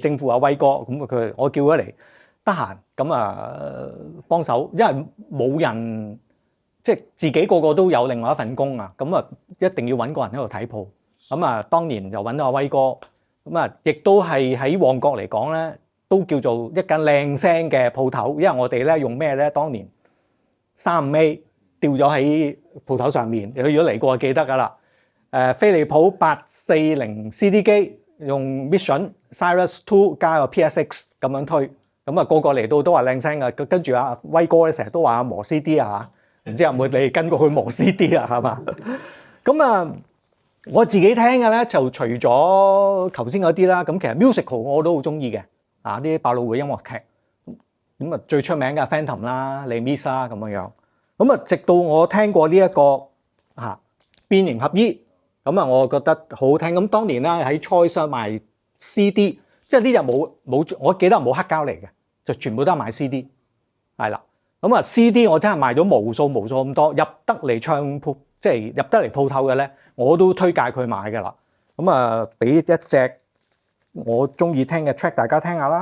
政府阿威哥，咁我叫咗嚟，得閒咁幫手，因為冇人即係自己個個都有另外一份工啊，咁一定要揾個人喺度睇鋪。咁當年就揾到阿威哥，咁亦都係喺旺角嚟講咧，都叫做一間靚聲嘅鋪頭，因為我哋咧用咩咧？當年35A吊咗喺鋪頭上面，你如果嚟過就記得㗎啦。飛利浦840 CD 機用 Mission、Cyrus 2加個 PSX 咁樣推，咁個個嚟到都話靚聲㗎。跟住阿威哥咧成日都話磨 CD 啊，唔知有冇你跟過去磨 CD 啊？係嘛？咁我自己聽嘅咧就除咗頭先嗰啲啦，咁其實 musical 我都好中意嘅，啲百老匯音樂劇，咁最出名嘅 Phantom 啦、Les Mis 啦咁樣，咁直到我聽過呢一個變形俠醫，咁我覺得好好聽。咁當年咧喺 Choice 賣 CD， 即係呢隻冇，我記得冇黑膠嚟嘅，就全部都係賣 CD， 係啦。咁CD 我真係賣咗無數咁多，入得嚟唱鋪，即係入得嚟鋪頭嘅咧，我都推介佢買㗎啦。咁俾一隻我中意聽嘅 track 大家聽下啦。